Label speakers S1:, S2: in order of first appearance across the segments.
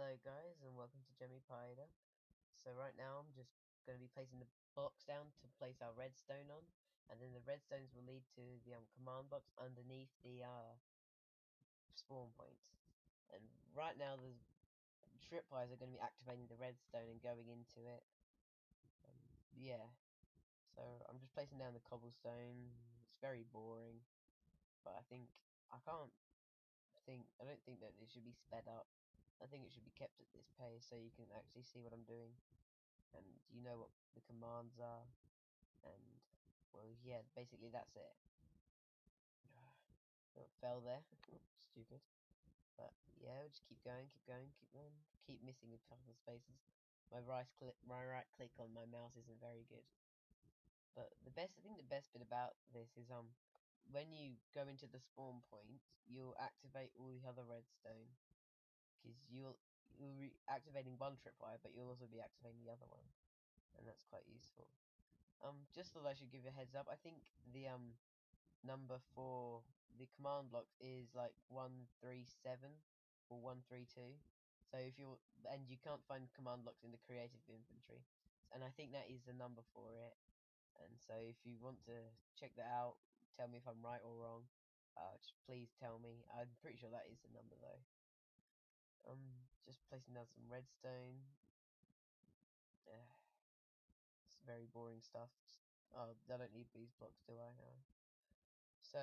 S1: Hello guys and welcome to JammyPieEater. So right now I'm just going to be placing the blocks down to place our redstone on, and then the redstones will lead to the command box underneath the spawn point. And right now the tripwires are going to be activating the redstone and going into it. Yeah, so I'm just placing down the cobblestone. It's very boring, but I don't think that it should be sped up. I think it should be kept at this pace so you can actually see what I'm doing and you know what the commands are, and well, yeah, basically that's it. Oh, fell there. Stupid. But yeah, we'll just keep going, keep going, keep going. Keep missing a couple of spaces. My right click on my mouse isn't very good. But I think the best bit about this is when you go into the spawn point, you'll activate all the other redstone, because you'll be activating one tripwire, but you'll also be activating the other one, and that's quite useful. Just thought I should give you a heads up. I think the number for the command block is like 137 or 132. So you can't find command blocks in the creative inventory, and I think that is the number for it. And so if you want to check that out, tell me if I'm right or wrong. Just please tell me. I'm pretty sure that is the number though. Just placing down some redstone. It's very boring stuff. Oh, I don't need these blocks, do I? No. So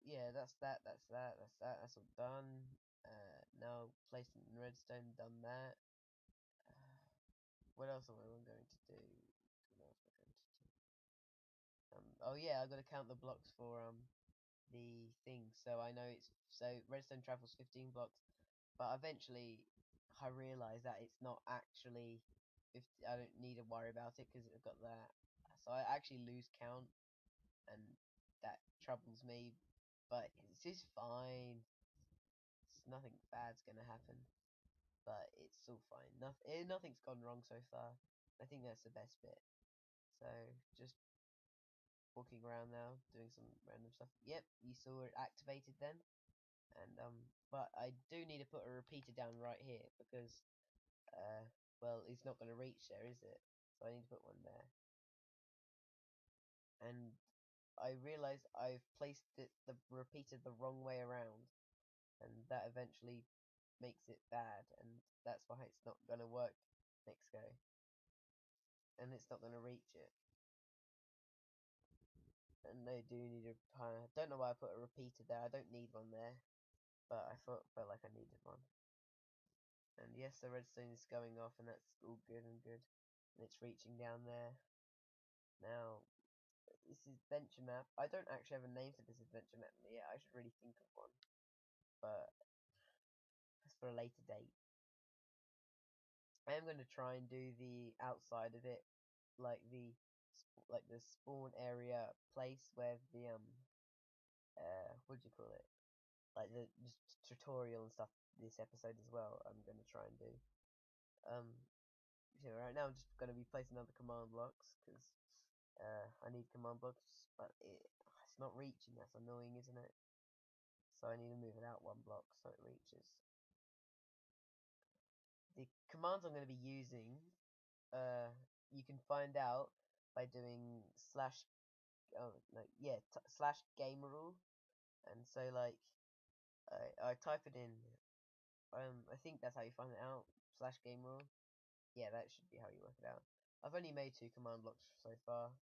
S1: yeah, that's that. That's all done. Now placing redstone, done that. What else am I going to do? What else am I going to do? Oh yeah, I've got to count the blocks for the thing. So I know redstone travels 15 blocks, but eventually I realise that it's not actually 50. I don't need to worry about it because I've got that. So I actually lose count, and that troubles me. But it's just fine. Nothing bad's gonna happen, but it's still fine. Nothing's gone wrong so far. I think that's the best bit. So just walking around now, doing some random stuff. Yep, you saw it activated then. And but I do need to put a repeater down right here because well, it's not going to reach there, is it? So I need to put one there. And I realise I've placed the repeater the wrong way around, and that eventually makes it bad, and that's why it's not going to work next go, and it's not going to reach it. And they do need a don't know why I put a repeater there. I don't need one there, but I felt like I needed one. And yes, the redstone is going off, and that's all good and good, and it's reaching down there. Now this is adventure map. I don't actually have a name for this adventure map yet. I should really think of one, but that's for a later date. I am going to try and do the outside of it, like the spawn area place where the what do you call it? Like the just tutorial and stuff. This episode as well. I'm going to try and do. So right now I'm just going to be placing other command blocks because I need command blocks, but it's not reaching. That's annoying, isn't it? So I need to move it out one block so it reaches. The commands I'm going to be using, you can find out by doing slash, oh no, yeah, slash game rule, and so like I type it in. I think that's how you find it out. Slash game rule. Yeah, that should be how you work it out. I've only made 2 command blocks so far.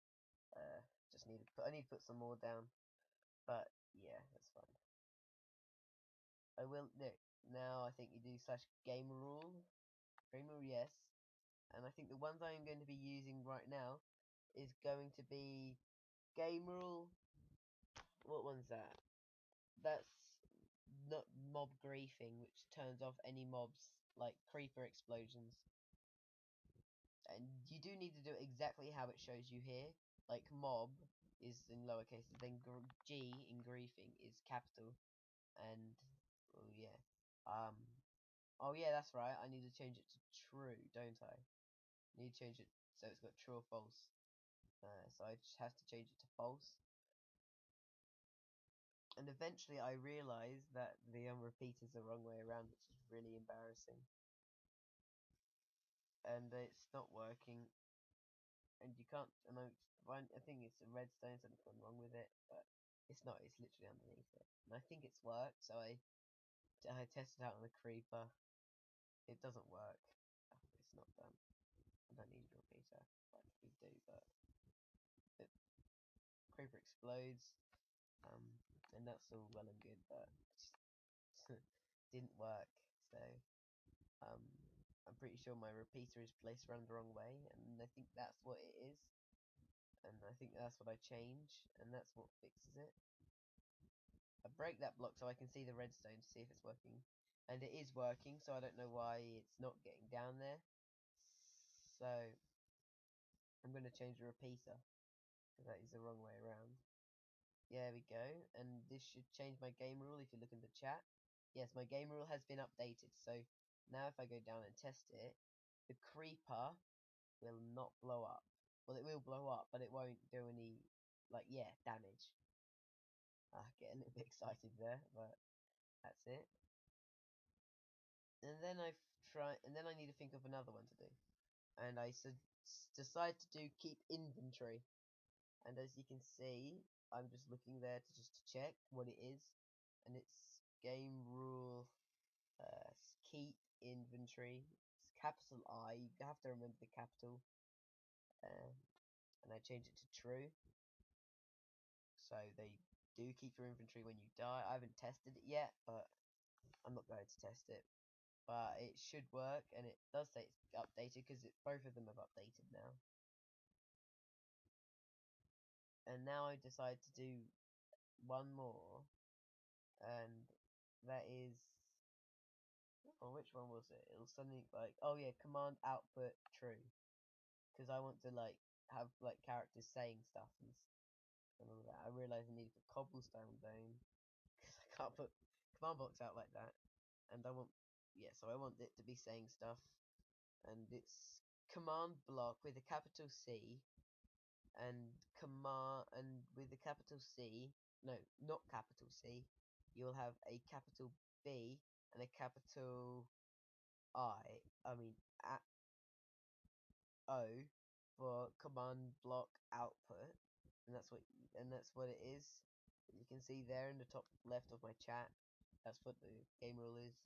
S1: I need to put some more down, but yeah, that's fine. I will no. Now I think you do slash game rule. Game rule, yes. And I think the ones I am going to be using right now is going to be game rule. What one's that? That's not mob griefing, which turns off any mobs like creeper explosions. And you do need to do it exactly how it shows you here. Like mob is in lowercase, then G in griefing is capital, and oh yeah, oh yeah, that's right. I need to change it to true, don't I? I need to change it so it's got true or false. So I just have to change it to false. And eventually I realised that the repeater's the wrong way around, which is really embarrassing. and it's not working, and you can't. And I think it's a redstone, something's gone wrong with it, but it's not. It's literally underneath it, and I think it's worked. So I tested out on the creeper. It doesn't work. Oh, it's not done. I don't need a repeater. Like we do, but the creeper explodes. And that's all well and good, but it didn't work. So um, I'm pretty sure my repeater is placed around the wrong way, and I think that's what it is. And I think that's what I change, and that's what fixes it. I break that block so I can see the redstone to see if it's working. And it is working, so I don't know why it's not getting down there. So I'm going to change the repeater, because that is the wrong way around. There we go, and this should change my game rule if you look in the chat. Yes, my game rule has been updated, so now if I go down and test it, the creeper will not blow up. Well, it will blow up, but it won't do any, like, yeah, damage. I get a little bit excited there, but that's it. And then I need to think of another one to do. And I decide to do keep inventory. And as you can see, I'm just looking there to check what it is, and it's game rule keep inventory. It's capital I. You have to remember the capital. And I change it to true. So they do keep your inventory when you die. I haven't tested it yet, but I'm not going to test it. But it should work, and it does say it's updated because both of them have updated now. And now I decide to do one more, and that is, oh, which one was it? It was something like, oh yeah, command output true, because I want to like have like characters saying stuff and all that. I realised I need to put cobblestone down because I can't put command blocks out like that, and I want, yeah, so I want it to be saying stuff, and it's command block with a capital C, and with a capital C, no, not capital C, you'll have a capital B and a capital I mean O for command block output, and that's what it is. You can see there in the top left of my chat. That's what the game rule is.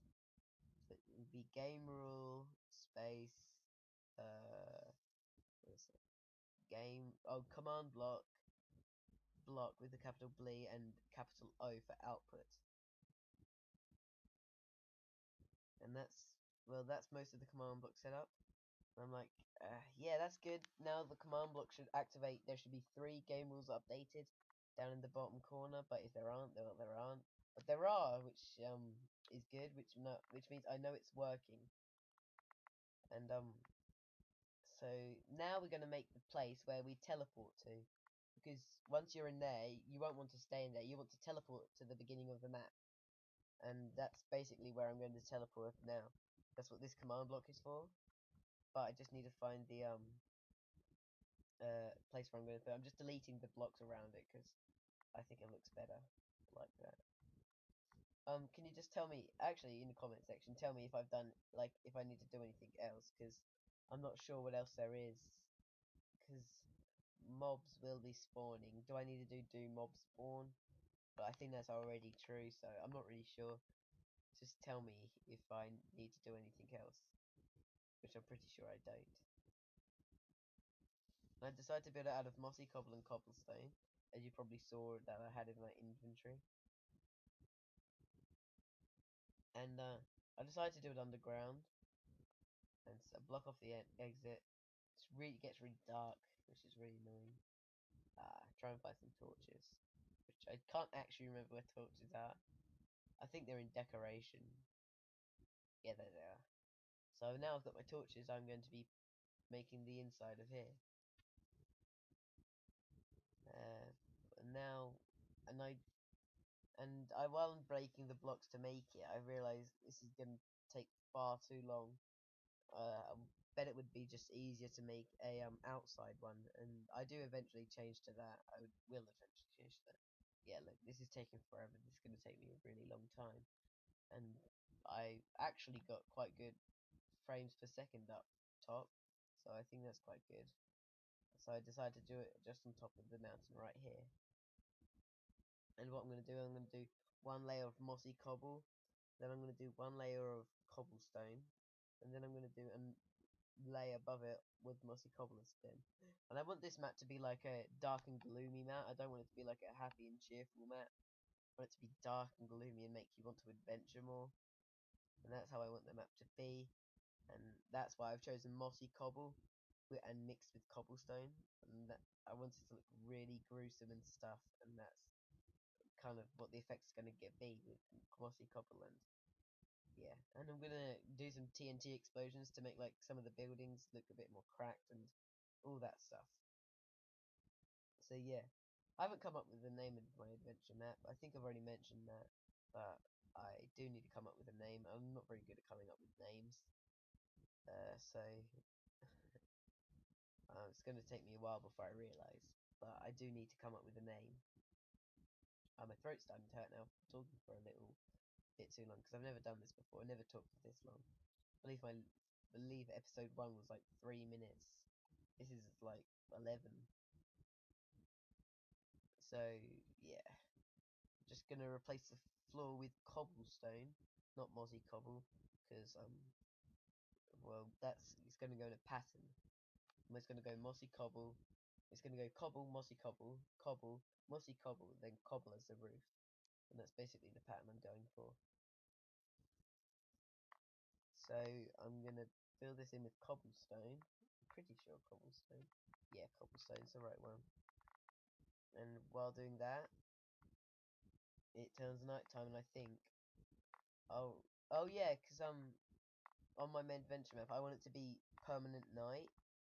S1: So it would be game rule space what is it? Command block with the capital B and capital O for output. And that's most of the command block setup. I'm like, yeah, that's good. Now the command block should activate. There should be 3 game rules updated down in the bottom corner, but if there aren't, there aren't. But there are, which is good, which means I know it's working. And so now we're gonna make the place where we teleport to, because once you're in there, you won't want to stay in there. You want to teleport to the beginning of the map, and that's basically where I'm going to teleport now. That's what this command block is for. But I just need to find the place where I'm going to put it. I'm just deleting the blocks around it because I think it looks better like that. Can you just tell me, actually, in the comment section, tell me if I've done, like, if I need to do anything else, because I'm not sure what else there is. Because mobs will be spawning. Do I need to do mob spawn? But I think that's already true, so I'm not really sure. Just tell me if I need to do anything else, which I'm pretty sure I don't. I decided to build it out of mossy cobble and cobblestone, as you probably saw that I had in my inventory. And I decided to do it underground, and so block off the exit. It gets really dark, which is really annoying. Try and find some torches, which I can't actually remember where torches are. I think they're in decoration. Yeah, there they are. So now I've got my torches, I'm going to be making the inside of here. Now, while I'm breaking the blocks to make it, I realise this is going to take far too long. I bet it would be just easier to make a outside one, and I do eventually change to that. Will eventually change to that. Yeah, look, this is taking forever. This is going to take me a really long time, and I actually got quite good frames per second up top, so I think that's quite good. So I decided to do it just on top of the mountain right here. And what I'm going to do, I'm going to do one layer of mossy cobble, then I'm going to do one layer of cobblestone, and then I'm going to do a layer above it with mossy cobblestone. And I want this map to be like a dark and gloomy map. I don't want it to be like a happy and cheerful map. I want it to be dark and gloomy and make you want to adventure more. And that's how I want the map to be. And that's why I've chosen mossy cobble and mixed with cobblestone. And that, I want it to look really gruesome and stuff. And that's kind of what the effect's going to be with mossy cobble. And yeah, and I'm gonna do some TNT explosions to make like some of the buildings look a bit more cracked and all that stuff. So yeah, I haven't come up with the name of my adventure map. I think I've already mentioned that, but I do need to come up with a name. I'm not very good at coming up with names, so it's going to take me a while before I realise. But I do need to come up with a name. My throat's starting to hurt now. I'm talking for a little bit too long because I've never done this before. I never talked for this long. I believe episode 1 was like 3 minutes. This is like 11. So yeah, just gonna replace the floor with cobblestone, not mozzie cobble, because well, it's gonna go in a pattern. It's gonna go mossy cobble. It's gonna go cobble, mossy cobble, cobble, mossy cobble, then cobble as the roof, and that's basically the pattern I'm going for. So I'm gonna fill this in with cobblestone. I'm pretty sure cobblestone. Yeah, cobblestone's the right one. And while doing that, it turns nighttime, and I think, oh yeah, because on my main adventure map, I want it to be permanent night.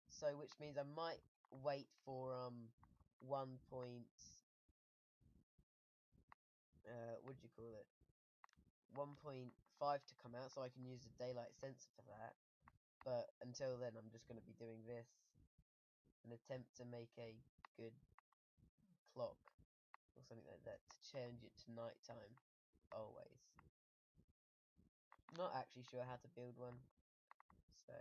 S1: So which means I might wait for 1 point what do you call it? 1.5 to come out, so I can use the daylight sensor for that. But until then, I'm just going to be doing this, an attempt to make a good clock or something like that to change it to nighttime always. Not actually sure how to build one, so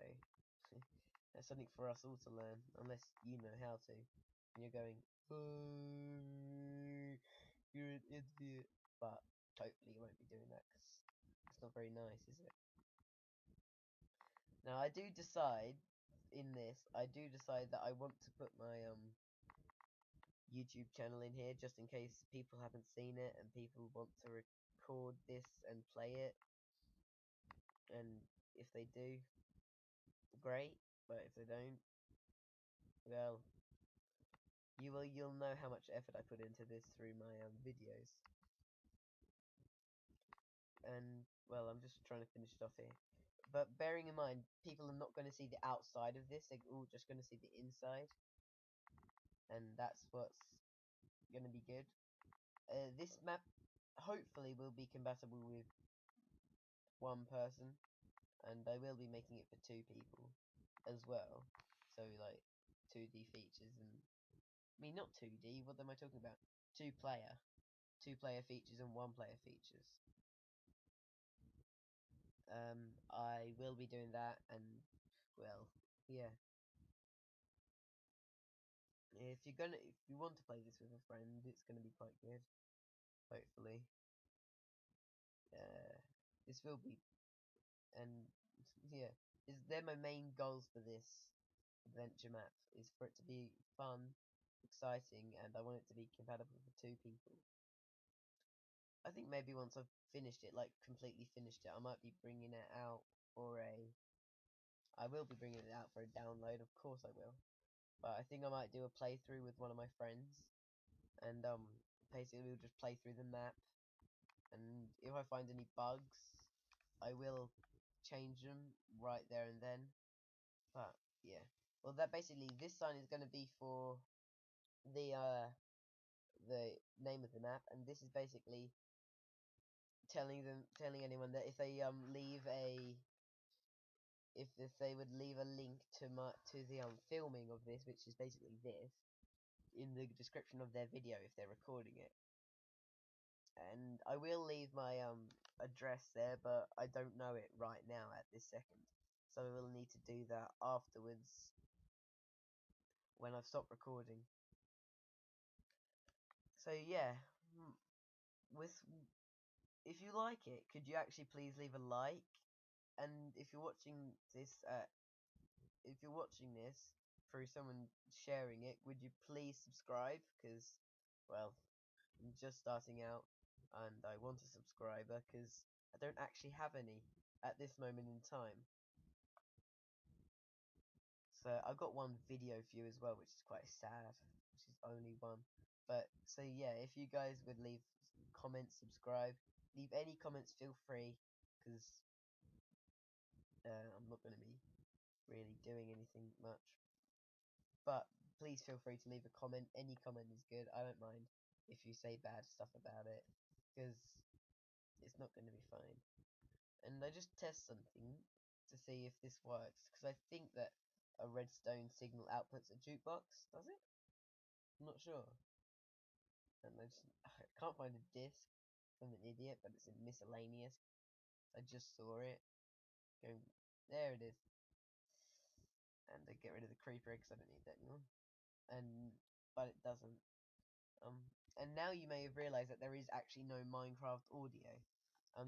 S1: that's something for us all to learn, unless you know how to. And you're going, oh, you're an idiot. But hopefully you won't be doing that, because it's not very nice, is it? Now I do decide that I want to put my YouTube channel in here, just in case people haven't seen it and people want to record this and play it. And if they do, great. But if they don't, well, you'll know how much effort I put into this through my videos. And well, I'm just trying to finish it off here. But bearing in mind, people are not going to see the outside of this; they're all just going to see the inside, and that's what's going to be good. This map hopefully will be compatible with one person, and I will be making it for 2 people as well. So like 2D features and I mean not 2D. What am I talking about? 2 player features and 1 player features. I will be doing that, and well, yeah. If you want to play this with a friend, it's gonna be quite good. Hopefully, this will be, and yeah, they're my main goals for this adventure map. Is for it to be fun, exciting, and I want it to be compatible for 2 people. I think maybe once I've finished it, like completely finished it, I might be bringing it out for a. I will be bringing it out for a download, of course I will. But I think I might do a playthrough with one of my friends, and basically we'll just play through the map, and if I find any bugs, I will change them right there and then. But yeah, well, that basically this sign is going to be for the name of the map, and this is basically telling anyone that if they if they would leave a link to the filming of this, which is basically this, in the description of their video if they're recording it. And I will leave my address there, but I don't know it right now at this second. so I will need to do that afterwards when I've stopped recording. So yeah, if you like it, could you actually please leave a like? And if you're watching this, through someone sharing it, would you please subscribe? Because, well, I'm just starting out, and I want a subscriber because I don't actually have any at this moment in time. So I've got one video view as well, which is quite sad, which is only one. But so yeah, if you guys would leave comments, subscribe, leave any comments, feel free, because I'm not going to be really doing anything much. But please feel free to leave a comment. Any comment is good. I don't mind if you say bad stuff about it, because it's not going to be fine. And I just test something to see if this works, because I think that a redstone signal outputs a jukebox. Does it? I'm not sure. And I can't find a disc. I'm an idiot, but it's in miscellaneous. I just saw it. There it is. And I get rid of the creeper because I don't need that anymore. But it doesn't. And now you may have realised that there is actually no Minecraft audio.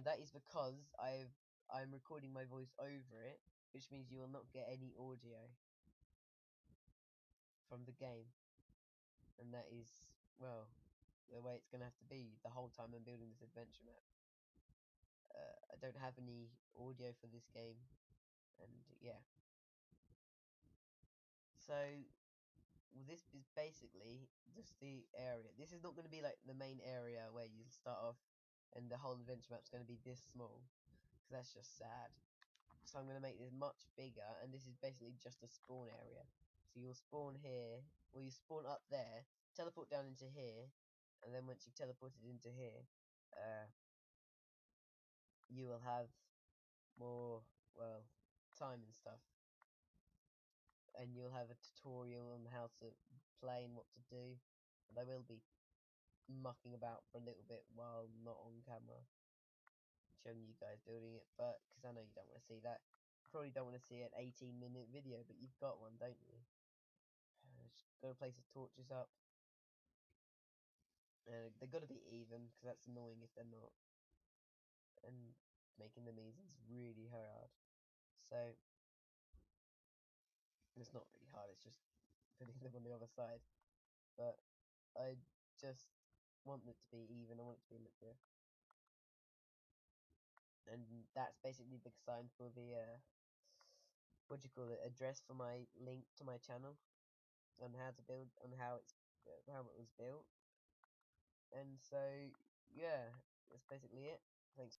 S1: That is because I'm recording my voice over it, which means you will not get any audio from the game. And that is, well, the way it's going to have to be the whole time I'm building this adventure map. I don't have any audio for this game, and yeah. So this is basically just the area. This is not going to be like the main area where you start off and the whole adventure map's going to be this small, because that's just sad. So I'm going to make this much bigger, and this is basically just a spawn area. So you'll spawn here, or you spawn up there, teleport down into here, and then once you've teleported into here, you will have more, well, time and stuff. And you'll have a tutorial on how to play and what to do. And I will be mucking about for a little bit while not on camera, showing you guys building it, but because I know you don't want to see that. You probably don't want to see an 18-minute video, but you've got one, don't you? Just gotta place the torches up. They've got to be even, because that's annoying if they're not. And making them even is really hard. So it's not really hard, it's just putting them on the other side. But I just want it to be even. I want it to be mature. And that's basically the sign for the what do you call it, address for my link to my channel on how to build, on how it was built. And so yeah, that's basically it.